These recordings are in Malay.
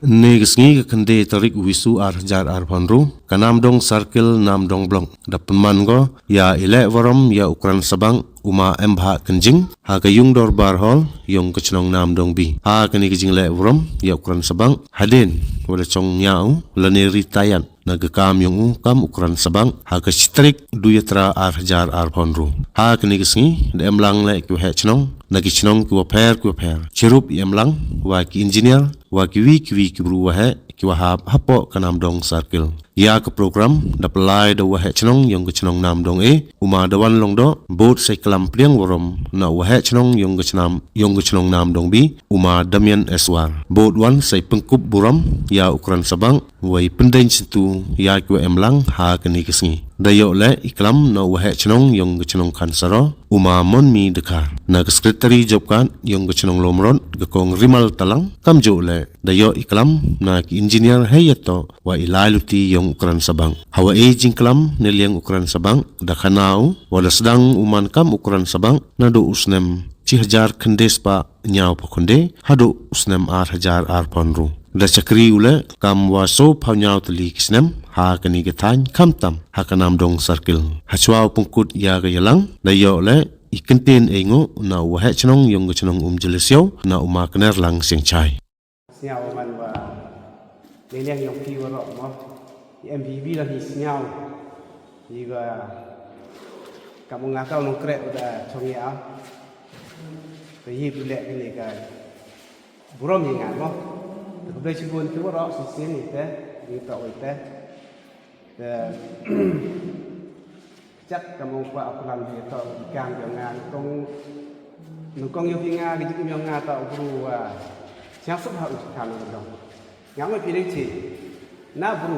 Negisngi kende tarik wisu jar ponru kanam dong circle nam dong blong dapan mango ya ile waram ya ukuran sabang uma embha kenjing ha kayung dor bar hol yong kechnong nam dong bi ha kani kijing le waram ya ukuran sabang haden wala chong nyau laneri tayan nagakam yung kam ukuran sabang ha ka strik duyatra jar ponru ha kani kisngi de emlang le ku he chnong nagi chnong ku per chirup emlang wa ki engineer wa ki bru wa he ki wa hapo kanam dong circle ya ke program dapelai da wa he chnong yong ke chnong nam dong uma dawan long do bot sai klam pliang worom na wa he chnong yong ke chnong nam dong bi uma damian eswar bot wan sai pengkup buram ya ukuran sabang wai pendeng situ ya ki wa emlang ha kani kisngi dayo le iklam na wa he chnong yong ke chnong khansaro uma mon mi dekar na ke sekretari job kan yong ke chnong lomron ke kong rimal talang kam jo le dayo iklam na ki engineer hayato wa ilaluti yong ukuran sabang hawa jingklam niliang ukuran sabang dakanau wala sedang uman kam ukuran sabang na do usnem cihajar kendes pa nyau pokonde hado usnem hajar ponru da chakri ule kam waso phanyau tali kisnem ha kani gethan kamtam ha kanam dong circle hachwa pungkut ya ga yalang dayo le ikentin engo na wa he chnong yong ga chnong jelesyo na uma kner lang sing chai nhau man wa niliang yong ki wa ro mo MPV là thì nhau thì và cả một ngàn cao nông kệ là trong nhà cái gì bị lệ cái này cái bùrом gì ngàn không thì bây giờ buồn cứ vào đó xí này thế như tàu vậy thế chắc cả một quả làm gì tàu càng kiểu ngàn công yêu phi nga cái chữ yêu nga tàu bù sáng suốt hậu thằng nào ngắm cái phi đấy chỉ na bù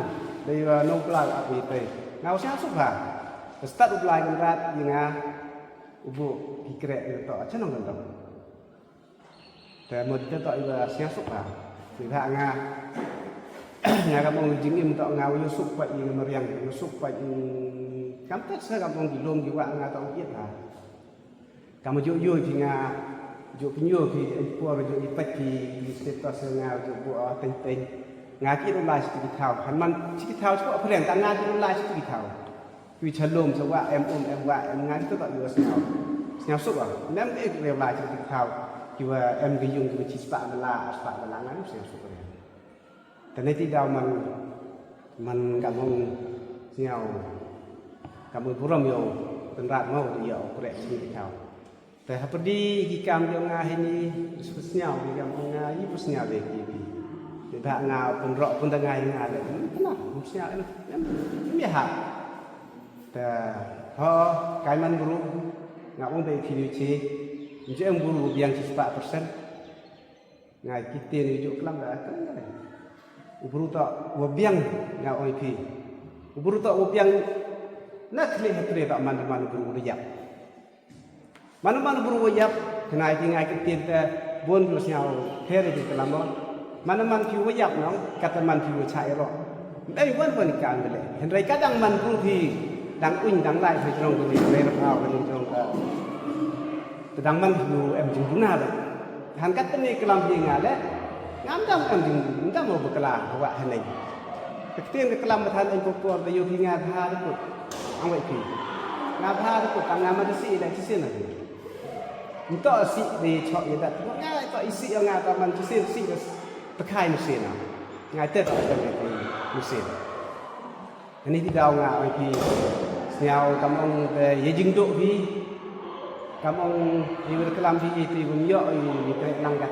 đây là nông plai ở phía tây ngao sáng suốt vàng start plai kan rat yang ubu kikre to acha nang nang te mo te to iba sáng suốt vàng thì hạ nga nhà các ông chính im to ngao yo sup pa yang meriang yo sup pa kam tet sa các ông di lom di wa nga to kiet ha kam jo yo thì nga jo pinyo thì po jo ipat thì status nga jo po teng teng ngài kia đông lai sự kỹ thảo hắn man kỹ thảo cho họ phèn tăng ngài kia đông lai sự kỹ thảo vì chân lùm cho vợ em ngài tôi gọi được sao sụp à ném cái đều lại sự kỹ thảo thì và em cái dùng cái chỉ bạn là ngài lúc sao sụp rồiแต่ในที่ดาวมันกับมึงเสียวกับมึงผู้ร่วมโยเป็นรัฐมั่วเดียวเกระสิ่งที่เขาแต่พอดีกิจกรรมเดียวงานนี้สุดเสียวกิจกรรมงานยี่ปุ่นเสียวเลยที่พระงาเป็นรอเป็นตะไงงานเลยนั่นผมเสียไม่หักแต่พอกายมันบรูงาองไปพิจิตรมันจะบรูyang 4% งานกิเตียนอยู่กลางได้กันเลยอุบรูต่อวับยังงาองพีอุบรูต่อวับยังนักเลี้ยงเลี้ยต่อมันบรูระยับมันบรูระยับขณะที่งานกิเตียนแต่บนอยู่เสียวเทเรจิกลามอนมันผิวยับน้องกัตมันผิวชายรอได้วันวันการไปเลยเห็นไรก็ดังมันบางทีดังอุ่นดังไล่ไปตรงนี้เลยเราเอาไปตรงแต่ดังมันผิวจึงหน้าเลยหันกัตนี่กลามยิงอะไรงามจังจึงไม่ต้องมาบุกลาเพราะว่าเห็นไรแต่เตี้ยนกลามมาทานเองตัวไปอยู่ที่งานพาทุกคนเอาไว้ผีงานพาทุกคนต่างงานมันจะสีอะไรที่สิ้นอะไรมันต่อสีดีชอบอย่างนั้นง่ายต่อสีเอางานต่อมันจะสิ้นสีตะไคร้มุสลิมงานเตะต่อจากในมุสลิมอันนี้ที่ดาวงานไอพีเสียวกำลังไปยิงดุพี่กำลังยิงกระลำพี่ที่ผมย่อยมีเตะลังกัด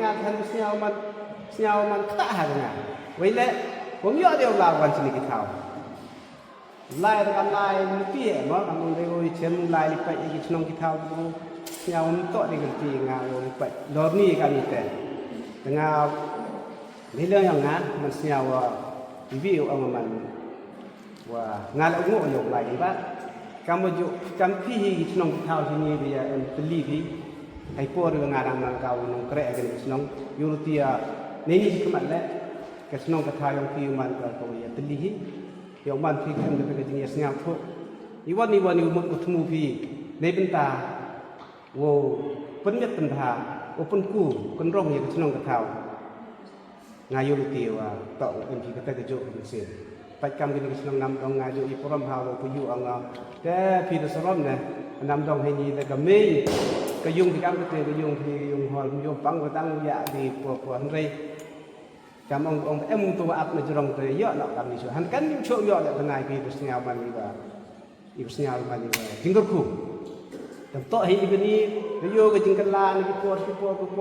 งานท่านเสียวมันขตาหางานไว้แล้วผมย่อเดียวลาวันชนิดที่เขาไล่กันไล่มีเปี้ยมั้งกำลังไปโอ้ยเชื่อมไล่ไปอีกชนงที่เขาเสียวมันโตได้กันทีงานโอ้ยไปดอร์นี่กันนี่แต่งานนี่เรื่องอย่างนั้นมันเสียวว่าวิวเอามันว่างานเราโง่อยู่หลายบ้านกำพี่ชนงเท้าที่นี่เดียร์เป็นลีพี่ไอ้พวกเรื่องงานมันเก่าน้องเกระกันชนงยูโรเตียนี่ก็มันแหละกับชนงกระทายองพี่มันก็ตัวอย่างเป็นลีอย่างมันพี่กันเป็นจริงๆเสียงทุกอีวันนี้มันอุทมูพี่ในเป็นตาโว้เป็นยัดเป็นตาโอเป็นกู้เป็นร่องอย่างชนงกระทาย เ ngayu luti wa tok MP kata kejuk mesin pai kam kini senang nam dong ngayu i poram halo puyu anga te pi de sorom ne nam dong he ni te kami kayung di kam kete kayung hol yo pang ko tang ya di po hanrei kam ông em tu ap na jrong te yo nak kam ni so han kan yu cho yo la tanai pi de snyal man ni ba i snyal man ni ba tinggal ku tok he ni yo ke jingkala ni po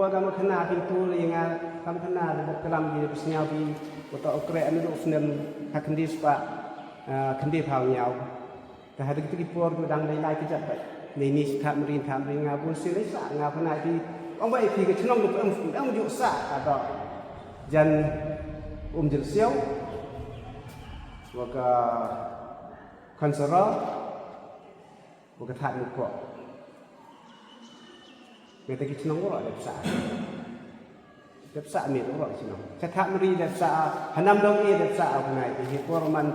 kam khana pi tu le nga kam khana de kalam di snyal pi ko to okre anu do snem hakndi spa khndi phao nyao ta ha de ki por ko dang lai ki jat bai ni ni tham rin nga bun si le sa nga phana pi ông bai pi ke chnong ko ông yu sa ka do jan jil siau wa ka khansara wa ka that ko người ta kích nóng gọi đẹp xạ miệt nó gọi chứ nó chắc thạm ri đẹp xạ hàng năm đông y đẹp xạ ở này thì hiện qua man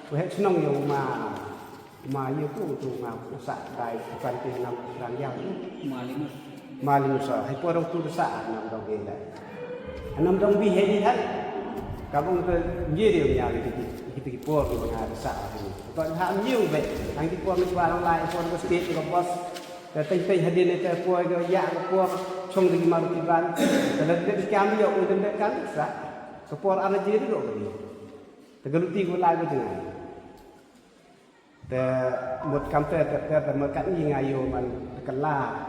với hết nóng nhiều mà nhiều tụ mà cũng xạ đại phần tiền năm đang giàu mà linh sợ hay qua đông tụ xạ năm đông y này hàng năm đông vi hết đi hết các ông tôi nhiều điều nhà thì cái qua thì mình hay xạ thì còn hạm nhiều vậy anh cái qua mình qua đông lại qua cái state của boss tay hadir ni terpuai ke ya kepuar chong di maru tiban dan dia kami yo untuk kan sa kepuar ana je tu ni tegaluti ko lai ko jangan te mut kam te ma kan yi ngayo man tekala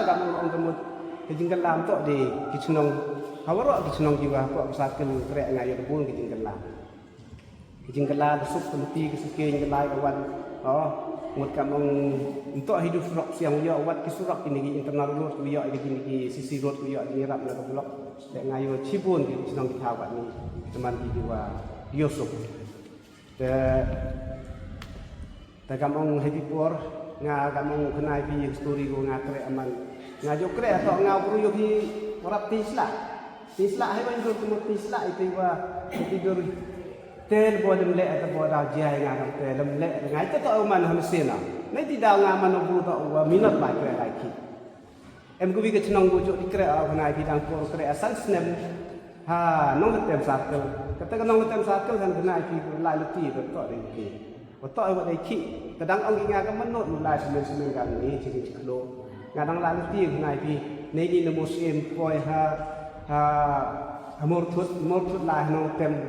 kamu orang temut ke jingkalam tok di kichnong hawaro kichnong jiwa ko sakel krek ngayo pun ke jingkala sup temti ke sikeng ke lai kawan một kam untuk hidup surak siang yo wat ki surak ini internal road ku yo ini sisi road ku yo ni rap na ko blok de ngayo cibun ki senang kita wat ni teman di dua Yusuf te kam happy por nga kam kenai pi story ko nga kre aman nga jo kre atau nga bru yo ki rap tisla hai ban jo tisla itu wa tidur tel bodem le atau boda jai nga kam te lem le ngai te to man ham sina nai ti da nga man bu to wa minat ba kre lai ki em ku vi ke chnong bu jo di kre a ngai pi dang por kre asan snem ha nong tem sakel kata ka nong tem sakel han ngai pi lai lu ti to de ki wa to wa dai ki kadang ong nga ka man not lai semen kan ni chi klo nga dang lai lu ti ngai pi nei ni no muslim poi ha mor thut lai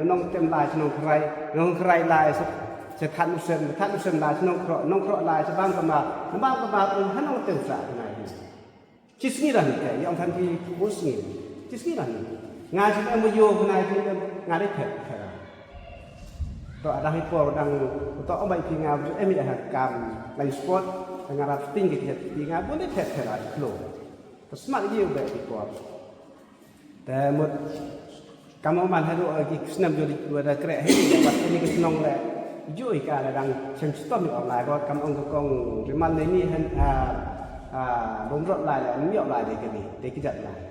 nong tem lai nong krai lai se than musem lai nong kro lai se bang ka ma han nong tem sa ngai chisni ran ke yang than ki musni chisni ran nga chi em yo ngai ki nga dai phet to ada hi por dang to ông bai ki nga em mi da kam lai sport nga rafting ki nga bon dai phet ra klo smart you be ki porแต่หมดกำลังมันให้ดูกี่สนามจุดว่าเกระให้วัดนี้ก็นองแหละยุ่ยกันดังเช่นสตอมออนไลน์ก็กำลังก็กงที่มันในนี้ให้ลงรถไลน์แหละไม่ออนไลน์เลยกันนี่เด็กจัดไลน์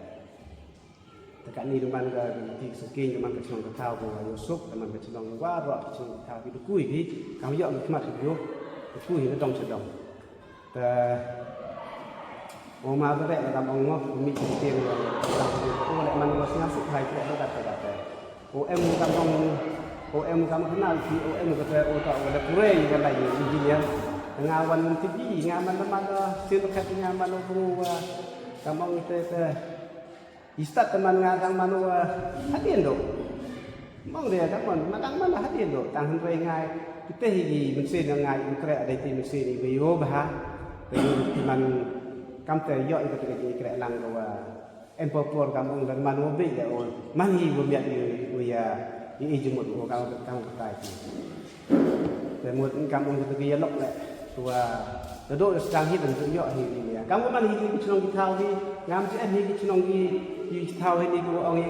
แต่การนี้ดูมันก็ที่สกินมันก็ชนกับเท้าของยูซุปแต่มันก็ชนว่ารถชนเท้าที่ดูกุ้ยพี่กำลังยอดมันขึ้นมาถึงยุกุ้ยก็ต้องชนแต่Oma tu dek dalam ongok mi cincin o lek man was ngasuk hai tu dak dak OM kamu kenal si OM kata o tak ada pure kan lagi engineer ngawan TV ngaman mana sir kat ngaman bro kamu te istat teman ngadang manu hadin do mong dia kapan madang mana hadin do tang hen ngai kita hi mesin ngai ukre ada ti mesin ni bio bah teman kam te yo itu kira lang bahwa empopor kamu dan manubi ya mani bumiat ya ini jemut kamu kai jemut kamu itu dia lok le tua dodo sedang hit dan yo ini ya kamu man hit ki chnong ki thau ki ngam che ni ki chnong ki thau ni ko ong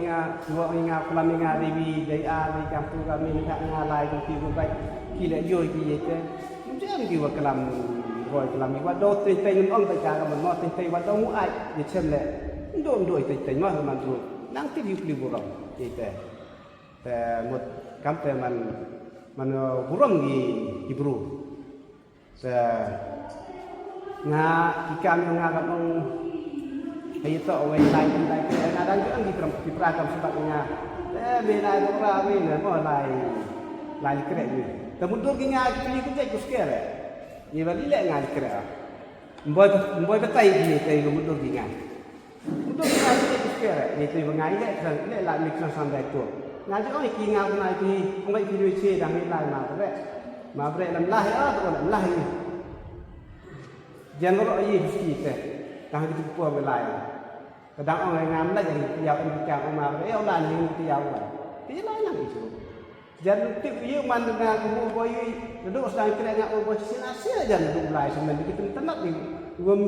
nga plam nga dewi dai a dai kam tu kami ni nga lai ki ko bai ki le yo ki ye te jam ki wa kalam rồi làm gì qua đâu tình ông tại cha mình nói tình qua đâu ngũ ai để xem lệ đôi tình mà rồi đang tiếp yêu buồn vậyแต่một cắmแต่มันbuồn gì broแต่ngà cái cam ngàกับông Hay to away lai na dan ke di peragam sebabnya me lai ora we ne mo lai kre ni temundur ki nga pilih ku jek kuskere ni bali le nga kre mboy betai di tai ku mundur ki nga mundur ki nga jek kuskere ni tu ngai le la mi kran sampai tu nga jek oi ki nga ngai ki ngai ki dui che dang ni lai ma bre lam lah ya tu lam lah ni jan ro yi ki te tang ki tu po lai kadang orang ngam lah jadi tiap ikan umar ông là những tiap vậy thì nói là itu jangan tip you man dengan kamu boy duduk sedang kena ngak boy sin asia jangan duduk lai sebenarnya kita tenat ni gum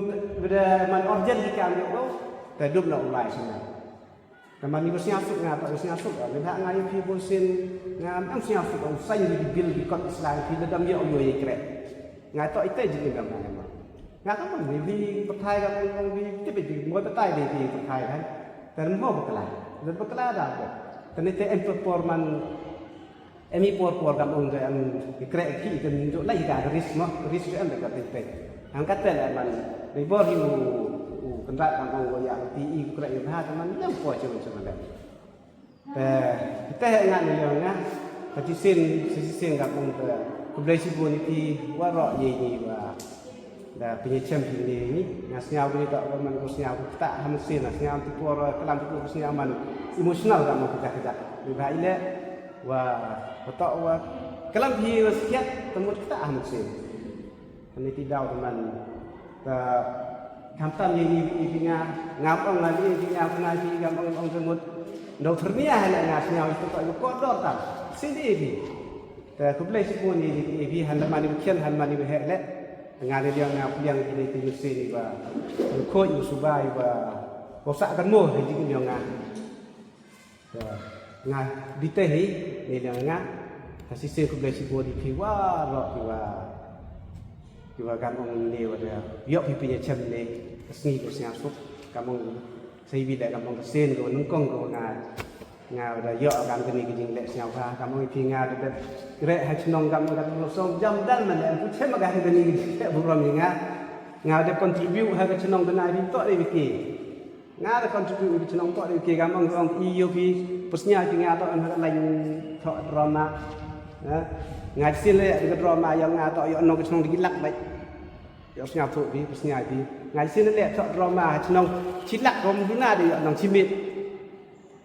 beda man urgent ikan dia bau duduk nak lai sebenarnya teman ni bersih asuk ngap bersih asuk lepas ngai pi bosin ngam am siap asuk sai di bil di kot Islam di dalam dia oyo ikre ngai to itu jadi gambar ngak kan di pertai kan di tip di boy pertai di pertai kan dan mau berkelah dah tadi te performan emi por kam ong an ikre ki kan jo lai ga risk an da te angkat te man di bor yu kendak kam ong yang ti ikre yu ha man yang po je macam mana te kita ngat ni yang ngah kati sin kam ong te keblesi bon ti waro ye ni wa da penyecem ni ngasnya ni tak man kusnya tak hamsin ngasnya ti por kelam tu kusnya man emosional kam kita di baile wah betul wah kalau dia sekian temut kita amat sih ini tidak teman kamtan ini ngapang lagi ini apa lagi gampang orang temut dokternya hanya ngasihnya itu tak kodor tak sini ini kebelah si pun ini hanya mani bukan hanya mani berhele ngari dia ngap yang ini itu sini bah kau itu subai bah bosak kan mo jadi dia ngah ngah ditehi ni dia ngah sisi kebelah si bodi piwa ro piwa kampung ni wada yok pipinya cem ni kesni kusnya sup kampung sei bi dak kampung kesen ko nungkong ko ngah wada yok kam keni kijing lek siau ka kampung pi ngah dak grek ha chnong kampung kat losong jam dan man pu chem ga keni kijing buram ni ngah ada contribute ha ka chnong kana ri tok ni biki ngah ada contribute ri chnong tok ni biki kampung ong iyo pi pusnya ki ngah tok an lain tok drama ngài xin lệ cái drama yang ngài tạo yo nong cái dilak baik yo nya thu bi pusnya bi ngài xin lệ tok drama chnong chilak rom duna de yo nong chimit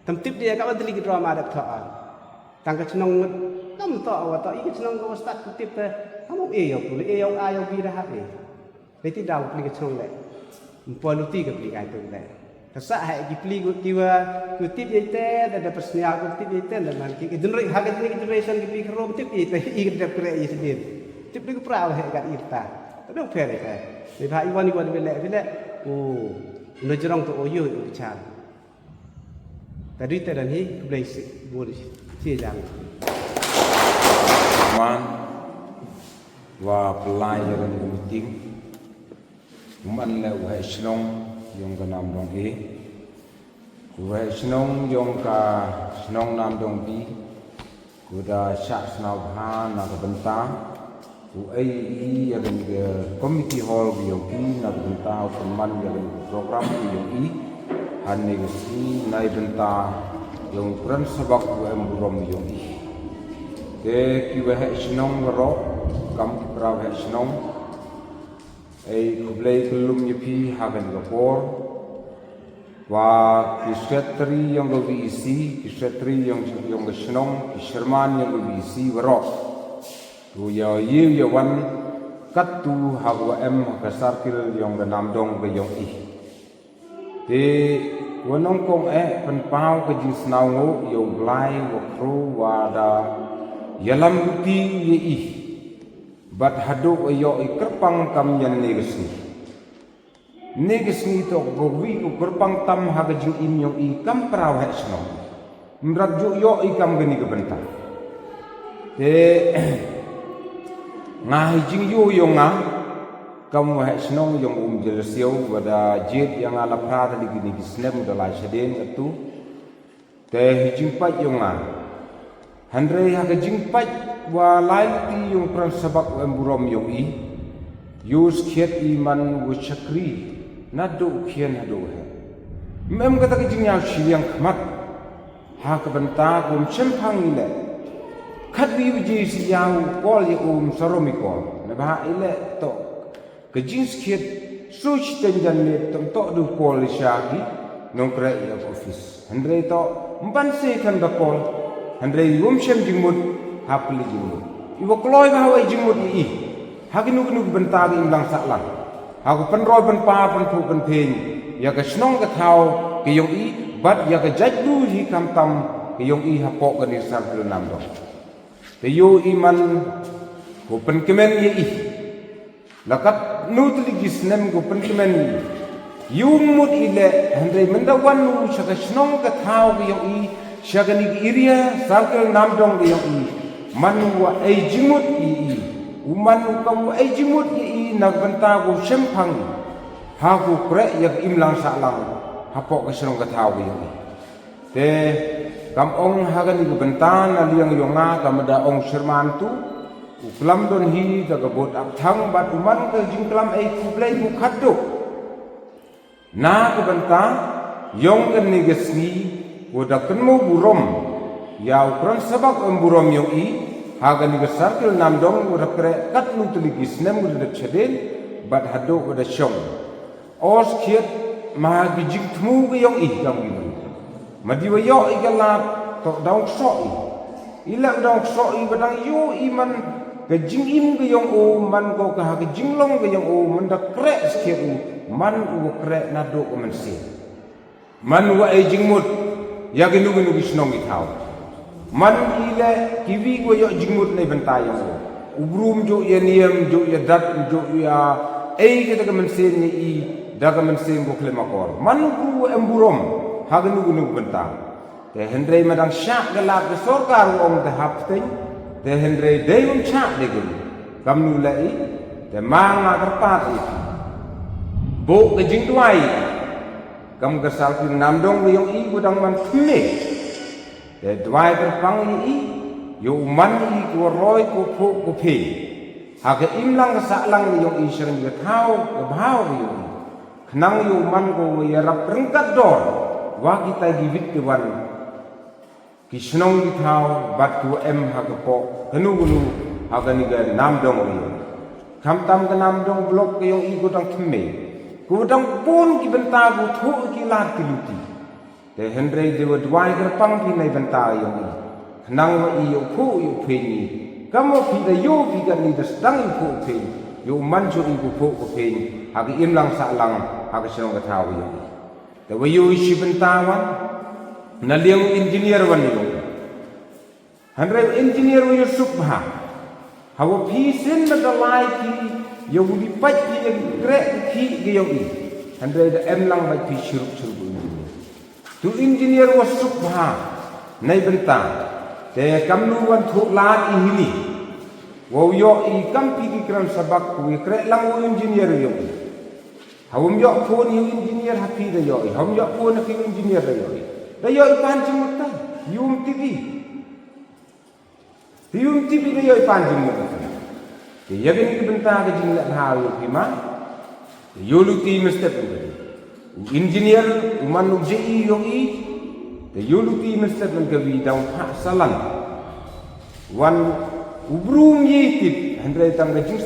temtip dia ka bantli cái drama dak thok tang ka chnong nam tok wa tok iki chnong ko start kutip te kamu yo puli yo a yo bi rahat ni leti daw pli ka chnong le poluti ka pli kai tu le sa hai ki pli kiwa kutip ye te da persnya kutip ye te dan ki generate haga ni generation ki pli rom tip ye te i de kre ye sedin tip ni ku pra he kat irta tapi ok le ka ni ba iwan bele no jerong to oyo bicara tadi te dan hi blais bur si jang man wa pelajaran meeting man le wa shlong yung ka nam dong e wa snong yung ka snong nam dong bi ku da sha snau ha na ka benta ku ai i ya gan ge committee hall bi yung ki na benta ku man ya gan program bi yung i han ne ge si nai benta yung pran sabak ku em rom yung i ke ki wa snong ro kam ki pra wa snong ai kublai kelum nyepi hagan gapor wa kisretri yang go isi kisretri yang snong kisherman yang go isi waro tu ya ye wan kat tu hawa em ka sarkil yang nam dong be yang i te wonong kong pen pau ka jing snau ngo yo blai wo kru wa da yalam ti ye i bat haduk ayo ikerpang kam yan negesni to gowi ku kerpang tam hagaju im yung i kam praw ha sno mraju yo i kam gani ke benta te ngai jing yo yo nga kam ha sno yung jelsiu wada jet yang ala pra di gini gisnem da la sheden atu te jing pa yo nga handre hagajing pa wa lain ti yung pran sabak emburom yung i yus kiet iman wo chakri na do kien hado he mem kata ke jing yang siang kemat ha ke benta kum sempang ile khat bi ji si yang kol ye saromi kol na ba ile to ke jing skit su sten jan ne tom to du kol shagi nong kra ya office andre to mban se kan da kol andre yum shem jing mut ha pli jing mut iwo kloi ba wa jing mut i ha ki nu benta gi imlang sak lang ha ko pen roi pen pa pen thu pen pen ya ka snong ka thau ke yong i bat ya ka jaj du hi kam tam ke yong i ha po ka ni sar lu nam do te yo iman ko pen kemen ye i lakat nu tli gis nem ko pen kemen yung mut ile handai menda wan nu sha ka snong ka thau ke yong i sha ka ni iria sar lu nam dong ke yong i man wa ai jimut i uman ka wa ai jimut i nak benta ko sempang ha ku kre yak imlang sa lang ha po ka snong ka thau ke yong i te kam ong hagan ibu bentan aliang yonga kam da ong sherman tu uklam don hi da gabot ap thang bat uman ke jingklam ai ku play ku khatu na ke bentan yong kan ni gesni ku da kenmu burom ya ukran sabak burom yong i hagan ni gesarkel nam dong ku da kre kat nu tuligis nem ku da chedel bat hado ku da shong os khiet ma gi jing thmu ke yong i kam gi madiwa yo igala to daung soi ila daung soi badang yo iman ke jing im ke yong o man ko ka ke jing long ke yong o man da kre skir man u kre na do ko man se man wa e jing mut ya ke nu snong i thau man ile kiwi ko yo jing mut nei benta yo ubrum jo ye niem jo ye dat jo ya e ke ta man se ni i da ka man se ko kle makor man ku emburom hagen gunung bentang te hendrei madang syak gelap ke sorgar om te hapting te hendrei deum syak de gulu kam nu lai te manga terpat i bo ke jing tuai kam ke sal pi nam dong yong i gudang man thme te dwai terpang i yo man i ko roi ko pho ko phe ha ke im lang sa lang yong i sering ke thau ke bhau yo khnang yo man ko ya rap rengkat dor wa kita givit ke wan kisnong di thau bat ku em ha ke po kanu ha ga ni ga nam dong ri kam tam ke nam dong blok ke yong i ku dang thme ku dang pun ki benta ku thu ki lat ki luti te hendrei de wa dwai ker pang ki nei benta yong i nang wa i yo phu yo phe ni kam mo phi da yo phi ga ni da stang i phu phe yo man chu i ku phu ko phe ha ki im lang sa lang ha ke snong ka thau yong i te wa yo shi benta wan na liang engineer wan ni handre engineer wa yo subha hawo phi sin na da lai ki yo di pat ki ye kre ki ge yo i handre da em lang bai phi shuru tu engineer wa subha nai benta te kam nu wan thu la i hini wo yo i kam pi ki kram sabak ku kre lang wo engineer yo hawum yo phone yu engineer happy da yo hom yo phone happy engineer da yo pan jing mutta yum tv da yo pan jing mutta te yagin ki benta ga jing la ha yo ki ma yo lu ti meste engineer uman nu ji yo i te yo lu ti meste men ka wi dang ha salan wan ubrum yi tip handre tam ga jing